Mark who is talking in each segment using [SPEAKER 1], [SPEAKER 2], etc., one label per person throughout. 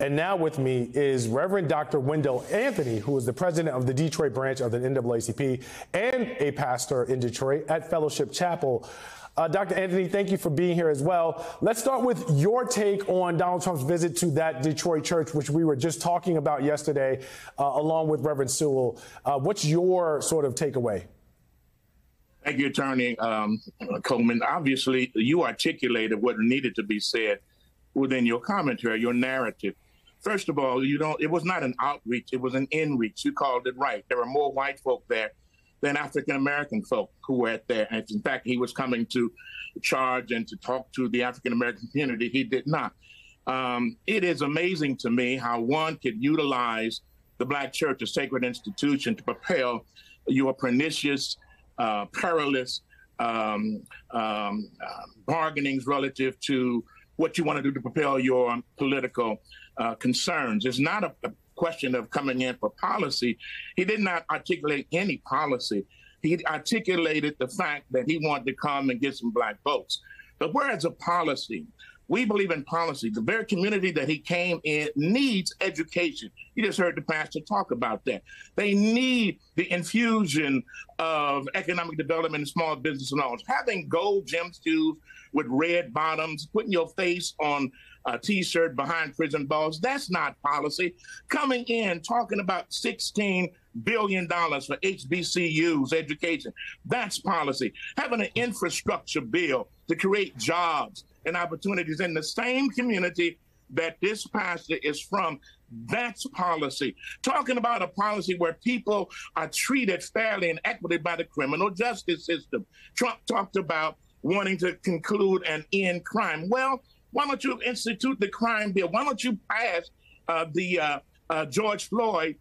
[SPEAKER 1] And now with me is Reverend Dr. Wendell Anthony, who is the president of the Detroit branch of the NAACP and a pastor in Detroit at Fellowship Chapel. Dr. Anthony, thank you for being here as well. Let's start with your take on Donald Trump's visit to that Detroit church, which we were just talking about yesterday, along with Reverend Sewell. What's your sort of takeaway?
[SPEAKER 2] Thank you, Attorney Coleman. Obviously, you articulated what needed to be said within your commentary, your narrative. First of all, it was not an outreach, it was an inreach. You called it right. There were more white folk there than African-American folk who were there. And in fact, he was coming to charge and to talk to the African-American community. He did not. It is amazing to me how one could utilize the Black church, a sacred institution, to propel your pernicious, perilous bargainings relative to what you want to do to propel your political concerns. It's not a question of coming in for policy. He did not articulate any policy. He articulated the fact that he wanted to come and get some Black votes. But whereas a policy, we believe in policy. The very community that he came in needs education. You just heard the pastor talk about that. They need the infusion of economic development and small business loans. Having gold gym shoes with red bottoms, putting your face on a T-shirt behind prison bars, that's not policy. Coming in, talking about $16 billion for HBCUs, education, that's policy. Having an infrastructure bill to create jobs and opportunities in the same community that this pastor is from, that's policy. Talking about a policy where people are treated fairly and equitably by the criminal justice system. Trump talked about wanting to conclude and end crime. Well, why don't you institute the crime bill? Why don't you pass the George Floyd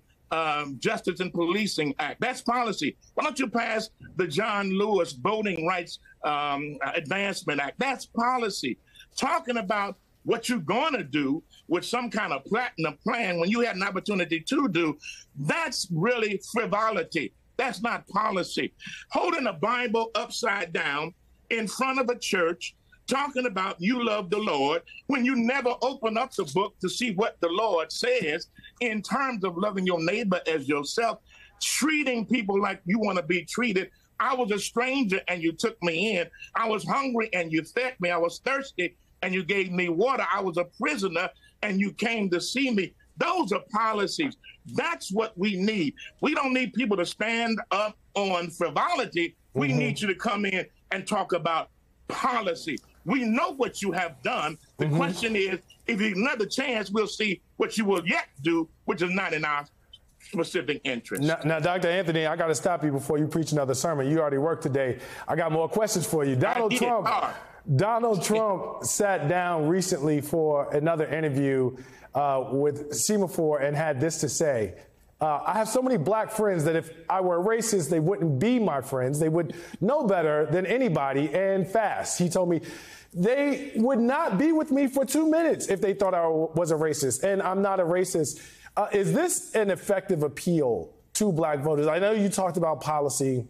[SPEAKER 2] Justice and Policing Act? That's policy. Why don't you pass the John Lewis Voting Rights Advancement Act? That's policy. Talking about what you're going to do with some kind of platinum plan when you had an opportunity to do, that's really frivolity. That's not policy. Holding a Bible upside down in front of a church, talking about you love the Lord, when you never open up the book to see what the Lord says in terms of loving your neighbor as yourself, treating people like you want to be treated. I was a stranger and you took me in. I was hungry and you fed me. I was thirsty and you gave me water. I was a prisoner and you came to see me. Those are policies. That's what we need. We don't need people to stand up on frivolity. We need you to come in and talk about policy. We know what you have done. The question is, if you another chance, we'll see what you will yet do, which is not in our specific interest.
[SPEAKER 1] Now, Dr. Anthony, I got to stop you before you preach another sermon. You already worked today. I got more questions for you. Donald Trump sat down recently for another interview with Semaphore and had this to say. I have so many Black friends that if I were a racist, they wouldn't be my friends. They would know better than anybody and fast. He told me they would not be with me for 2 minutes if they thought I was a racist, and I'm not a racist. Is this an effective appeal to Black voters? I know you talked about policy,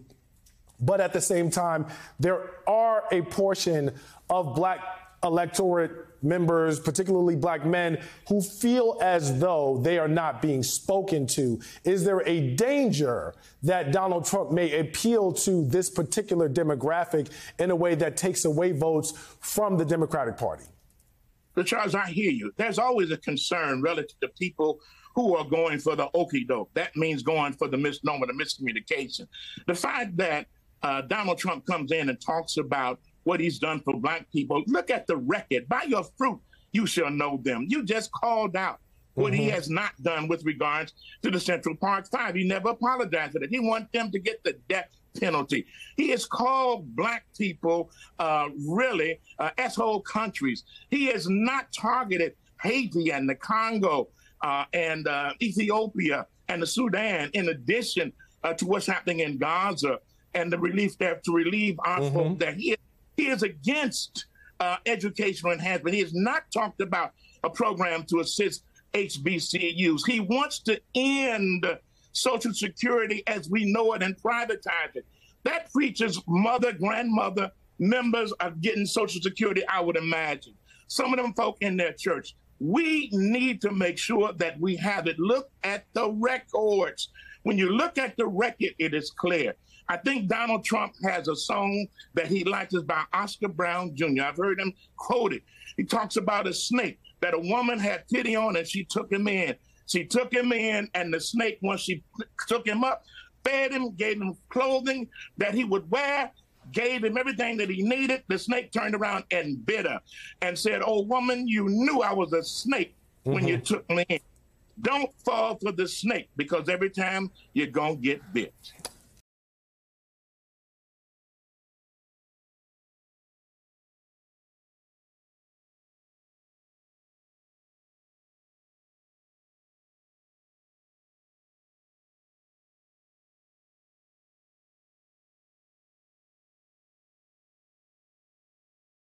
[SPEAKER 1] but at the same time, there are a portion of Black electorate members, particularly Black men, who feel as though they are not being spoken to. Is there a danger that Donald Trump may appeal to this particular demographic in a way that takes away votes from the Democratic Party?
[SPEAKER 2] But Charles, I hear you. There's always a concern relative to people who are going for the okie doke. That means going for the misnomer, the miscommunication. The fact that Donald Trump comes in and talks about what he's done for Black people. Look at the record. By your fruit, you shall know them. You just called out what he has not done with regards to the Central Park Five. He never apologized for it. He wants them to get the death penalty. He has called Black people really S-hole countries. He has not targeted Haiti and the Congo and Ethiopia and the Sudan, in addition to what's happening in Gaza and the relief there to relieve our folk that he is against educational enhancement. He has not talked about a program to assist HBCUs. He wants to end Social Security as we know it and privatize it. That preacher's mother, grandmother, members are getting Social Security, I would imagine. Some of them folk in their church, We need to make sure that we have it. Look at the records. When you look at the record, it is clear. I think Donald Trump has a song that he likes. It's by Oscar Brown Jr. I've heard him quoted. He talks about a snake that a woman had pity on and she took him in. She took him in, and the snake, once she took him up, fed him, gave him clothing that he would wear, gave him everything that he needed. The snake turned around and bit her and said, "Oh, woman, you knew I was a snake when you took me in. Don't fall for the snake, because every time you're going to get bit."